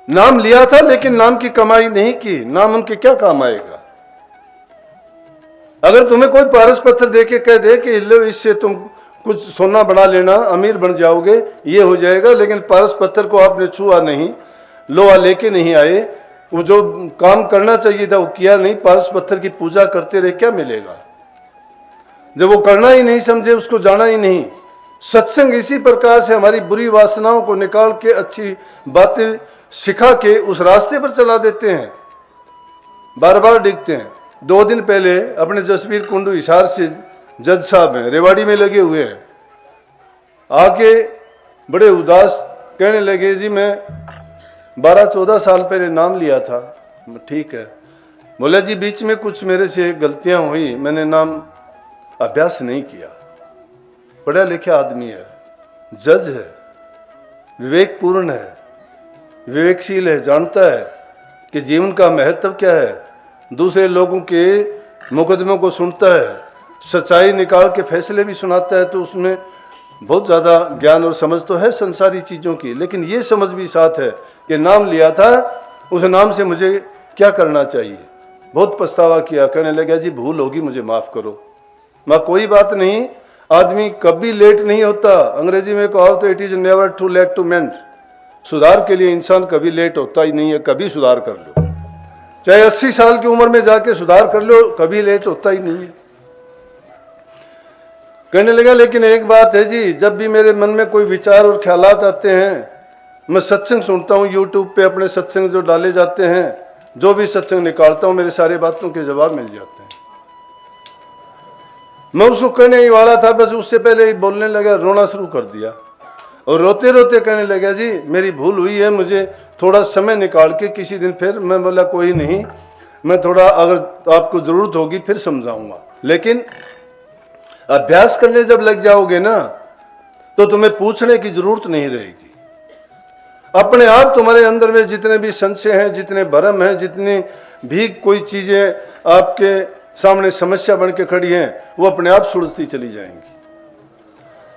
नाम लिया था लेकिन नाम की कमाई नहीं की, नाम उनके क्या काम आएगा। अगर तुम्हें कोई पारस पत्थर देके कह दे कि लो इससे तुम कुछ सोना बना लेना, अमीर बन जाओगे, ये हो जाएगा, लेकिन पारस पत्थर को आपने छुआ नहीं, लोहा लेके नहीं आए, वो जो काम करना चाहिए था वो किया नहीं, पारस पत्थर की पूजा करते रहे, क्या मिलेगा। जब वो करना ही नहीं समझे, उसको जाना ही नहीं। सत्संग इसी प्रकार से हमारी बुरी वासनाओं को निकाल के अच्छी बातें सिखा के उस रास्ते पर चला देते हैं, बार बार डिगते हैं। 2 दिन पहले अपने जसबीर कुंडू हिसार से जज साहब हैं, रेवाड़ी में लगे हुए हैं, आके बड़े उदास कहने लगे, जी मैं 12-14 साल पहले नाम लिया था। ठीक है। बोला जी बीच में कुछ मेरे से गलतियां हुई, मैंने नाम अभ्यास नहीं किया। पढ़ा लिखा आदमी है, जज है, विवेकपूर्ण है, विवेकशील है, जानता है कि जीवन का महत्व क्या है, दूसरे लोगों के मुकदमों को सुनता है, सच्चाई निकाल के फैसले भी सुनाता है, तो उसमें बहुत ज़्यादा ज्ञान और समझ तो है संसारी चीज़ों की, लेकिन ये समझ भी साथ है कि नाम लिया था, उस नाम से मुझे क्या करना चाहिए। बहुत पछतावा किया, कहने लगा जी भूल होगी, मुझे माफ़ करो। मैं कोई बात नहीं, आदमी कभी लेट नहीं होता। अंग्रेजी में कहो तो it is never too late to mend. सुधार के लिए इंसान कभी लेट होता ही नहीं है, कभी सुधार कर लो, चाहे 80 साल की उम्र में जाके सुधार कर लो, कभी लेट होता ही नहीं है। कहने लगा लेकिन एक बात है जी, जब भी मेरे मन में कोई विचार और ख्यालात आते हैं, मैं सत्संग सुनता हूँ, यूट्यूब पे अपने सत्संग जो डाले जाते हैं, जो भी सत्संग निकालता हूँ, मेरे सारे बातों के जवाब मिल जाते हैं। मैं उसको कहने ही वाला था, बस उससे पहले ही बोलने लगा, रोना शुरू कर दिया और रोते रोते कहने लगा जी मेरी भूल हुई है, मुझे थोड़ा समय निकाल के किसी दिन फिर। मैं बोला कोई नहीं, मैं थोड़ा अगर आपको जरूरत होगी फिर समझाऊंगा, लेकिन अभ्यास करने जब लग जाओगे ना तो तुम्हें पूछने की जरूरत नहीं रहेगी। अपने आप तुम्हारे अंदर में जितने भी संशय हैं, जितने भ्रम हैं, जितनी भी कोई चीजें आपके सामने समस्या बन के खड़ी हैं, वो अपने आप सुलझती चली जाएंगी।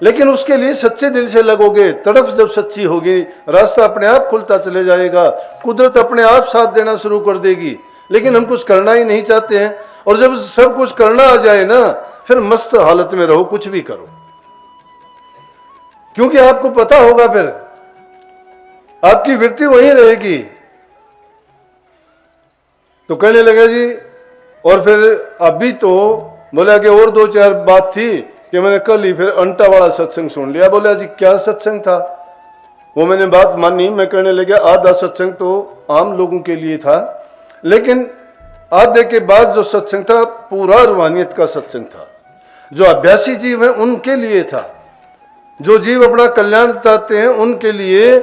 लेकिन उसके लिए सच्चे दिल से लगोगे, तड़प जब सच्ची होगी, रास्ता अपने आप खुलता चले जाएगा, कुदरत अपने आप साथ देना शुरू कर देगी। लेकिन हम कुछ करना ही नहीं चाहते हैं, और जब सब कुछ करना आ जाए ना, फिर मस्त हालत में रहो, कुछ भी करो, क्योंकि आपको पता होगा फिर आपकी वृत्ति वही रहेगी। तो कहने लगा जी, और फिर अभी तो बोला कि और 2-4 बात थी कि मैंने कल ही फिर अंटा वाला सत्संग सुन लिया। बोला जी क्या सत्संग था, वो मैंने बात मानी। मैं कहने लगा आधा सत्संग तो आम लोगों के लिए था, लेकिन आधे के बाद जो सत्संग था पूरा रूहानियत का सत्संग था, जो अभ्यासी जीव है उनके लिए था, जो जीव अपना कल्याण चाहते हैं उनके लिए।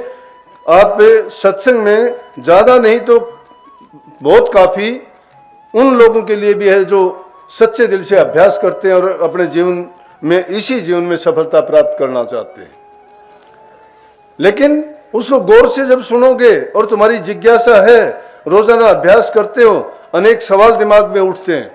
आप सत्संग में ज्यादा नहीं तो बहुत काफी उन लोगों के लिए भी है जो सच्चे दिल से अभ्यास करते हैं और अपने जीवन में, इसी जीवन में सफलता प्राप्त करना चाहते हैं। लेकिन उसको गौर से जब सुनोगे और तुम्हारी जिज्ञासा है, रोजाना अभ्यास करते हो, अनेक सवाल दिमाग में उठते हैं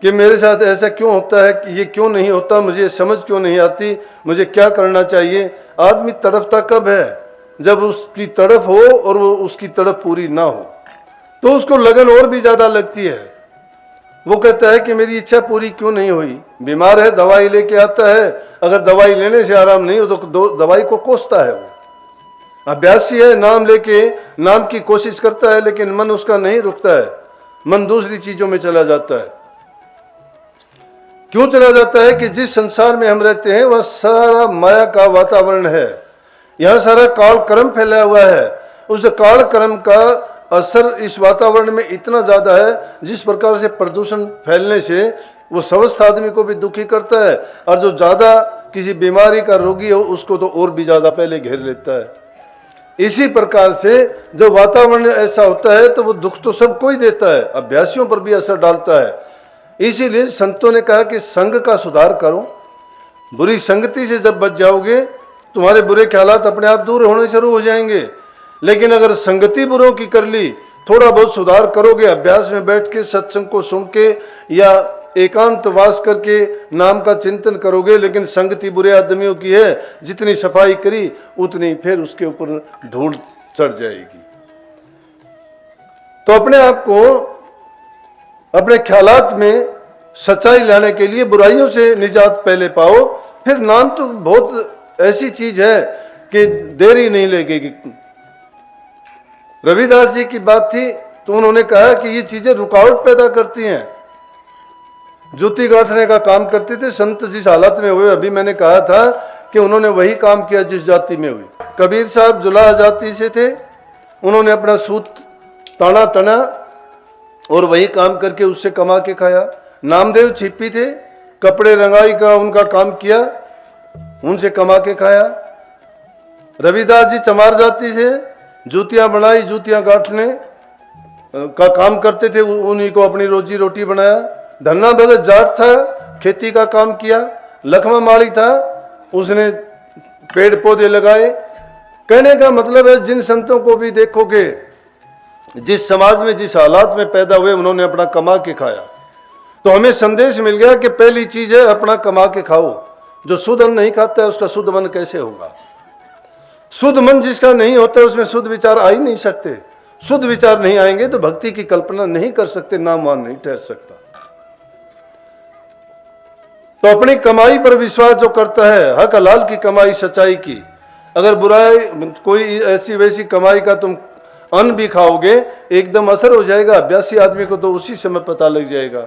कि मेरे साथ ऐसा क्यों होता है, कि ये क्यों नहीं होता, मुझे समझ क्यों नहीं आती, मुझे क्या करना चाहिए। आदमी तड़पता कब है, जब उसकी तड़प हो और वो उसकी तड़प पूरी ना हो, तो उसको लगन और भी ज्यादा लगती है। वो कहता है कि मेरी इच्छा पूरी क्यों नहीं हुई। बीमार है, दवाई लेके आता है, अगर दवाई लेने से आराम नहीं हो तो दवाई को कोसता है। वो अभ्यासी है, नाम लेके नाम की कोशिश करता है, लेकिन मन उसका नहीं रुकता है, मन दूसरी चीजों में चला जाता है। क्यों चला जाता है कि जिस संसार में हम रहते हैं वह सारा माया का वातावरण है, यहां सारा काल कर्म फैला हुआ है। उस काल कर्म का असर इस वातावरण में इतना ज्यादा है, जिस प्रकार से प्रदूषण फैलने से वो स्वस्थ आदमी को भी दुखी करता है, और जो ज्यादा किसी बीमारी का रोगी हो उसको तो और भी ज्यादा पहले घेर लेता है। इसी प्रकार से जब वातावरण ऐसा होता है तो वो दुख तो सबको ही देता है, अभ्यासियों पर भी असर डालता है। इसीलिए संतों ने कहा कि संग का सुधार करो, बुरी संगति से जब बच जाओगे तुम्हारे बुरे ख्यालात अपने आप दूर होने शुरू हो जाएंगे। लेकिन अगर संगति बुरों की कर ली, थोड़ा बहुत सुधार करोगे, अभ्यास में बैठ के सत्संग को सुन के या एकांतवास करके नाम का चिंतन करोगे, लेकिन संगति बुरे आदमियों की है, जितनी सफाई करी उतनी फिर उसके ऊपर धूल चढ़ जाएगी। तो अपने आप को, अपने ख्यालात में सच्चाई लाने के लिए बुराइयों से निजात पहले पाओ, फिर नाम तो बहुत ऐसी चीज है कि देरी नहीं लगेगी। रविदास जी की बात थी तो उन्होंने कहा कि ये चीजें रुकावट पैदा करती हैं। जूती गांठने का काम करते थे संत जिस हालत में हुए, अभी मैंने कहा था कि उन्होंने वही काम किया जिस जाति में हुई। कबीर साहब जुलाहा जाति से थे, उन्होंने अपना सूत ताना तना और वही काम करके उससे कमा के खाया। नामदेव छिप्पी थे, कपड़े रंगाई का उनका काम किया, उनसे कमा के खाया। रविदास जी चमार जाति से, जूतियां बनाई, जूतियां गांठने का काम करते थे, उन्हीं को अपनी रोजी रोटी बनाया। धन्ना भगत जाट था, खेती का काम किया। लखमा माली था, उसने पेड़ पौधे लगाए। कहने का मतलब है जिन संतों को भी देखोगे, जिस समाज में जिस हालात में पैदा हुए, उन्होंने अपना कमा के खाया। तो हमें संदेश मिल गया कि पहली चीज है अपना कमा के खाओ। जो शुद्ध अन्न नहीं खाता है उसका शुद्ध मन कैसे होगा? शुद्ध मन जिसका नहीं होता है उसमें शुद्ध विचार आ ही नहीं सकते। शुद्ध विचार नहीं आएंगे तो भक्ति की कल्पना नहीं कर सकते, नामवान नहीं ठहर सकता। तो अपनी कमाई पर विश्वास जो करता है, हक हलाल की कमाई, सच्चाई की, अगर बुराई कोई ऐसी वैसी कमाई का तुम अन्न भी खाओगे एकदम असर हो जाएगा। अभ्यासी आदमी को तो उसी समय पता लग जाएगा।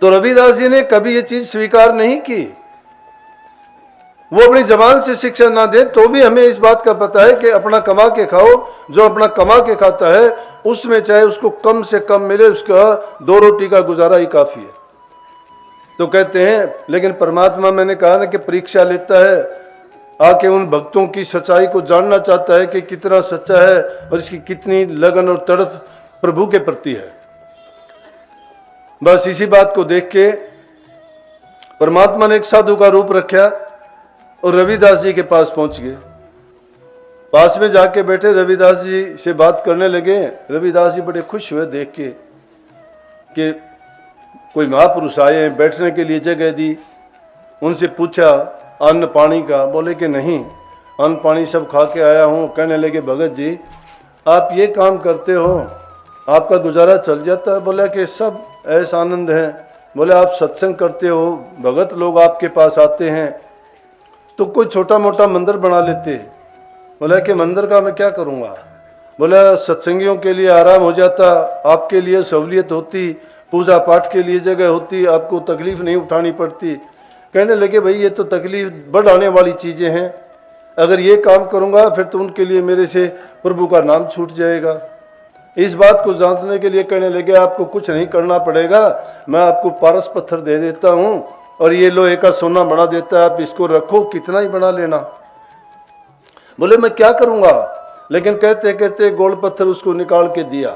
तो रविदास जी ने कभी ये चीज स्वीकार नहीं की। वो अपनी जबान से शिक्षा ना दे तो भी हमें इस बात का पता है कि अपना कमा के खाओ। जो अपना कमा के खाता है उसमें चाहे उसको कम से कम मिले, उसका 2 रोटी का गुजारा ही काफी है। तो कहते हैं, लेकिन परमात्मा, मैंने कहा ना कि परीक्षा लेता है, आके उन भक्तों की सच्चाई को जानना चाहता है कि कितना सच्चा है और इसकी कितनी लगन और तड़प प्रभु के प्रति है। बस इसी बात को देख के परमात्मा ने एक साधु का रूप रखा और रविदास जी के पास पहुंच गए। पास में जाके बैठे, रविदास जी से बात करने लगे। रविदास जी बड़े खुश हुए देख के कि कोई महापुरुष आए, बैठने के लिए जगह दी। उनसे पूछा अन्न पानी का, बोले कि नहीं, अन्न पानी सब खा के आया हूँ। कहने लगे भगत जी आप ये काम करते हो, आपका गुजारा चल जाता है? बोला कि सब ऐसा आनंद है। बोले आप सत्संग करते हो, भगत लोग आपके पास आते हैं, तो कोई छोटा मोटा मंदिर बना लेते। बोला कि मंदिर का मैं क्या करूँगा? बोला सत्संगियों के लिए आराम हो जाता, आपके लिए सहूलियत होती, पूजा पाठ के लिए जगह होती, आपको तकलीफ नहीं उठानी पड़ती। कहने लगे भाई ये तो तकलीफ बढ़ाने वाली चीज़ें हैं, अगर ये काम करूँगा फिर तो उनके लिए मेरे से प्रभु का नाम छूट जाएगा। इस बात को जांचने के लिए कहने लगे आपको कुछ नहीं करना पड़ेगा, मैं आपको पारस पत्थर दे देता हूँ और ये लोहे का सोना बना देता है, आप इसको रखो, कितना ही बना लेना। बोले मैं क्या करूँगा? लेकिन कहते कहते गोल पत्थर उसको निकाल के दिया।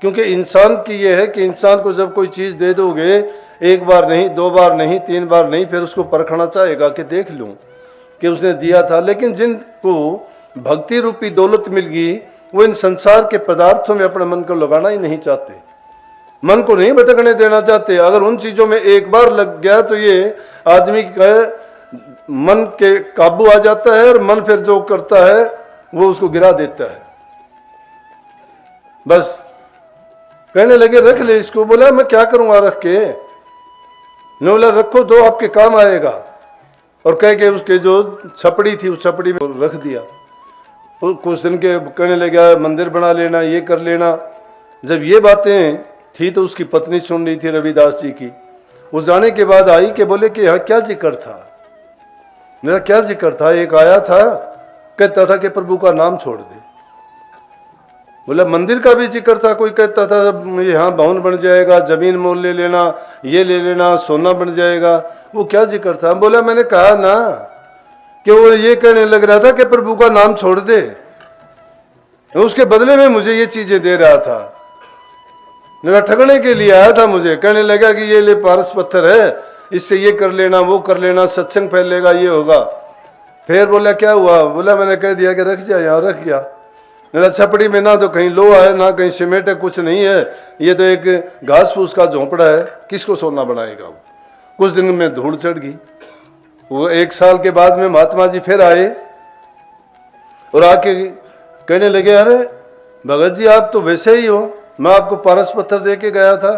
क्योंकि इंसान की ये है कि इंसान को जब कोई चीज़ दे दोगे, एक बार नहीं, 2 बार नहीं, 3 बार नहीं, फिर उसको परखना चाहेगा कि देख लूँ कि उसने दिया था। लेकिन जिनको भक्ति रूपी दौलत मिल गई, वो इन संसार के पदार्थों में अपने मन को लगाना ही नहीं चाहते, मन को नहीं भटकने देना चाहते। अगर उन चीज़ों में एक बार लग गया तो ये आदमी का मन के काबू आ जाता है और मन फिर जो करता है वो उसको गिरा देता है। बस कहने लगे रख ले इसको। बोला मैं क्या करूँगा रख के? ने बोला रखो, दो आपके काम आएगा। और कह के उसके जो छपड़ी थी उस छपड़ी में रख दिया। कुछ दिन के कहने लगा मंदिर बना लेना, ये कर लेना। जब ये बातें थी तो उसकी पत्नी सुन रही थी रविदास जी की। वो जाने के बाद आई कि बोले कि यहाँ क्या जिक्र था? मेरा क्या जिक्र था? एक आया था कहता था कि प्रभु का नाम छोड़ दे। बोला मंदिर का भी जिक्र था, कोई कहता था यहाँ भवन बन जाएगा, जमीन मोल ले लेना, ये ले लेना, सोना बन जाएगा। वो क्या जिक्र था? बोला मैंने कहा ना कि वो ये कहने लग रहा था कि प्रभु का नाम छोड़ दे, उसके बदले में मुझे ये चीजें दे रहा था, मेरा ठगने के लिए आया था। मुझे कहने लगा कि ये ले पारस पत्थर है, इससे ये कर लेना, वो कर लेना, सत्संग फैलेगा, ये होगा। फिर बोला क्या हुआ? बोला मैंने कह दिया कि रख जा, यहाँ रख गया। मेरा छपड़ी में ना तो कहीं लोहा है ना कहीं सीमेंट है, कुछ नहीं है, ये तो एक घास फूस का झोंपड़ा है, किसको सोना बनाएगा वो? कुछ दिन में धूल चढ़ गई। वो 1 साल के बाद में महात्मा जी फिर आए और आके कहने लगे अरे भगत जी आप तो वैसे ही हो, मैं आपको पारस पत्थर दे के गया था।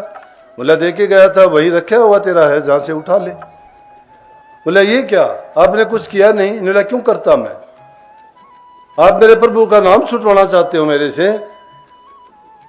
बोला दे के गया था, वही रखा हुआ तेरा है, जहां से उठा ले। बोला ये क्या, आपने कुछ किया नहीं? बोला क्यों करता मैं, आप मेरे प्रभु का नाम छुटवाना चाहते हो मेरे से,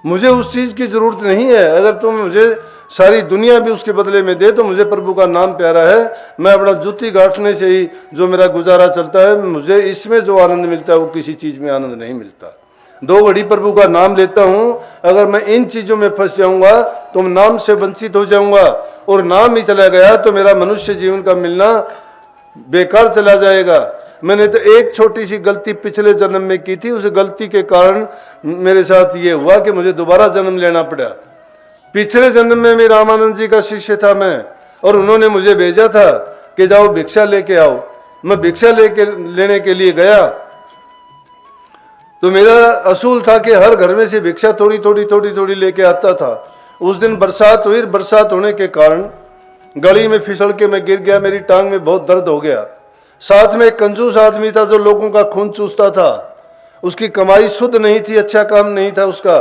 मुझे उस चीज की जरूरत नहीं है। अगर तुम मुझे सारी दुनिया भी उसके बदले में दे तो मुझे प्रभु का नाम प्यारा है। मैं अपना जूती गांठने से ही जो मेरा गुजारा चलता है, मुझे इसमें जो आनंद मिलता है वो किसी चीज में आनंद नहीं मिलता। 2 घड़ी प्रभु का नाम लेता हूं, अगर मैं इन चीजों में फंस जाऊंगा तो नाम से वंचित हो जाऊंगा, और नाम ही चला गया तो मेरा मनुष्य जीवन का मिलना बेकार चला जाएगा। मैंने तो एक छोटी सी गलती पिछले जन्म में की थी, उस गलती के कारण मेरे साथ ये हुआ कि मुझे दोबारा जन्म लेना पड़ा। पिछले जन्म में मैं रामानंद जी का शिष्य था मैं, और उन्होंने मुझे भेजा था कि जाओ भिक्षा लेके आओ। मैं भिक्षा लेने के लिए गया तो मेरा असूल था कि हर घर में से भिक्षा थोड़ी थोड़ी लेके आता था। उस दिन बरसात हुई, बरसात होने के कारण गली में फिसल के मैं गिर गया, मेरी टांग में बहुत दर्द हो गया। साथ में एक कंजूस आदमी था जो लोगों का खून चूसता था, उसकी कमाई शुद्ध नहीं थी, अच्छा काम नहीं था उसका,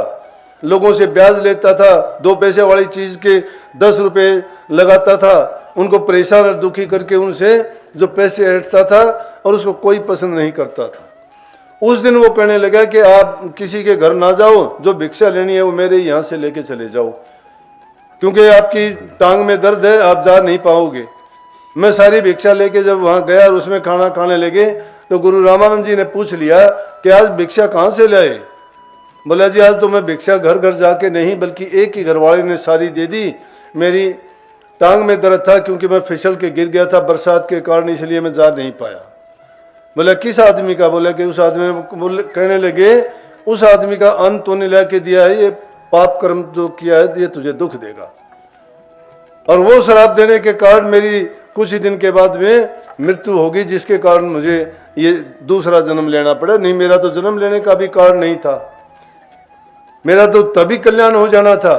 लोगों से ब्याज लेता था, 2 पैसे वाली चीज के 10 रुपए लगाता था, उनको परेशान और दुखी करके उनसे जो पैसे ऐंठता था, और उसको कोई पसंद नहीं करता था। उस दिन वो कहने लगा कि आप किसी के घर ना जाओ, जो भिक्षा लेनी है वो मेरे यहाँ से लेके चले जाओ, क्योंकि आपकी टांग में दर्द है, आप जा नहीं पाओगे। मैं सारी भिक्षा लेके जब वहाँ गया और उसमें खाना खाने लगे तो गुरु रामानंद जी ने पूछ लिया कि आज भिक्षा कहाँ से लाए? बोला जी आज तो मैं भिक्षा घर घर जाके नहीं, बल्कि एक ही घरवाले ने सारी दे दी। मेरी टांग में दर्द था क्योंकि मैं फिसल के गिर गया था बरसात के कारण, इसलिए मैं जा नहीं पाया। बोला किस आदमी का? बोला कि उस आदमी कहने लगे उस आदमी का अंत तूने ला के दिया है, ये पाप कर्म जो किया है ये तुझे दुख देगा। और वो शराब देने के कारण मेरी कुछ ही दिन के बाद में मृत्यु होगी, जिसके कारण मुझे ये दूसरा जन्म लेना पड़ा। नहीं मेरा तो जन्म लेने का भी कारण नहीं था, मेरा तो तभी कल्याण हो जाना था।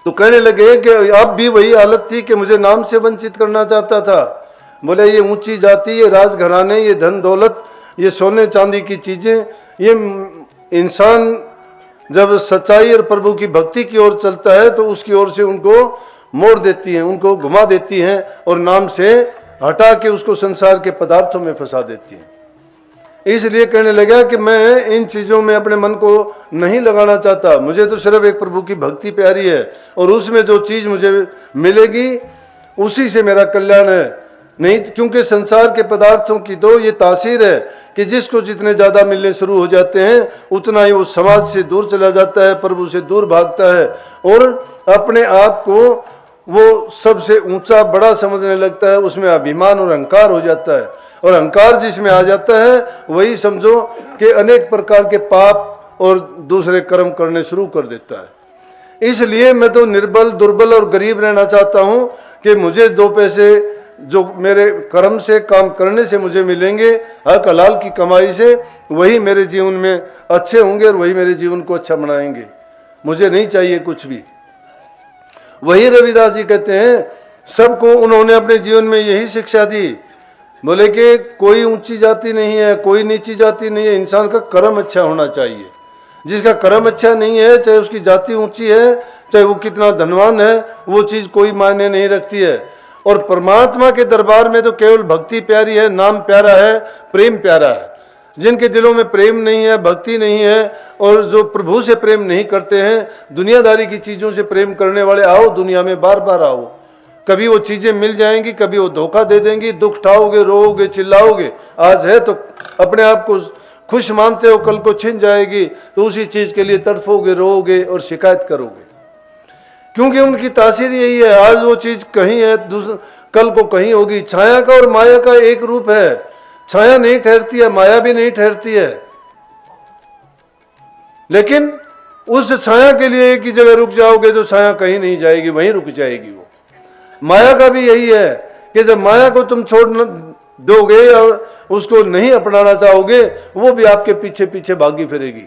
तो कहने लगे कि अब भी वही हालत थी कि मुझे नाम से वंचित करना चाहता था। बोले ये ऊंची जाति, ये राजघराने, ये धन दौलत, ये सोने चांदी की चीजें, ये इंसान जब सच्चाई और प्रभु की भक्ति की ओर चलता है तो उसकी ओर से उनको मोड़ देती हैं, उनको घुमा देती हैं, और नाम से हटा के उसको संसार के पदार्थों में फंसा देती हैं। इसलिए कहने लगा कि मैं इन चीजों में अपने मन को नहीं लगाना चाहता, मुझे तो सिर्फ एक प्रभु की भक्ति प्यारी है, और उसमें जो चीज मुझे मिलेगी उसी से मेरा कल्याण है। नहीं क्योंकि संसार के पदार्थों की तो ये तासीर है कि जिसको जितने ज्यादा मिलने शुरू हो जाते हैं उतना ही वो समाज से दूर चला जाता है, प्रभु से दूर भागता है, और अपने आप को वो सबसे ऊंचा बड़ा समझने लगता है। उसमें अभिमान और अहंकार हो जाता है, और अहंकार जिसमें आ जाता है वही समझो कि अनेक प्रकार के पाप और दूसरे कर्म करने शुरू कर देता है। इसलिए मैं तो निर्बल, दुर्बल और गरीब रहना चाहता हूं कि मुझे 2 पैसे जो मेरे कर्म से, काम करने से मुझे मिलेंगे, हक हलाल की कमाई से, वही मेरे जीवन में अच्छे होंगे और वही मेरे जीवन को अच्छा बनाएंगे। मुझे नहीं चाहिए कुछ भी। वही रविदास जी कहते हैं, सबको उन्होंने अपने जीवन में यही शिक्षा दी। बोले कि कोई ऊंची जाति नहीं है, कोई नीची जाति नहीं है, इंसान का कर्म अच्छा होना चाहिए। जिसका कर्म अच्छा नहीं है, चाहे उसकी जाति ऊंची है, चाहे वो कितना धनवान है, वो चीज कोई मायने नहीं रखती है। और परमात्मा के दरबार में तो केवल भक्ति प्यारी है, नाम प्यारा है, प्रेम प्यारा है। जिनके दिलों में प्रेम नहीं है, भक्ति नहीं है, और जो प्रभु से प्रेम नहीं करते हैं, दुनियादारी की चीजों से प्रेम करने वाले, आओ दुनिया में बार बार आओ। कभी वो चीजें मिल जाएंगी, कभी वो धोखा दे देंगी, दुख ठाओगे, रोओगे, चिल्लाओगे। आज है तो अपने आप को खुश मानते हो, कल को छिन जाएगी तो उसी चीज के लिए तड़फोगे, रोओगे और शिकायत करोगे, क्योंकि उनकी तासीर यही है। आज वो चीज कहीं है, कल को कहीं होगी। छाया का और माया का एक रूप है, छाया नहीं ठहरती है, माया भी नहीं ठहरती है, लेकिन उस छाया के लिए एक ही जगह रुक जाओगे तो छाया कहीं नहीं जाएगी, वहीं रुक जाएगी वो। माया का भी यही है कि जब माया को तुम छोड़ दोगे या उसको नहीं अपनाना चाहोगे, वो भी आपके पीछे पीछे भागी फिरेगी।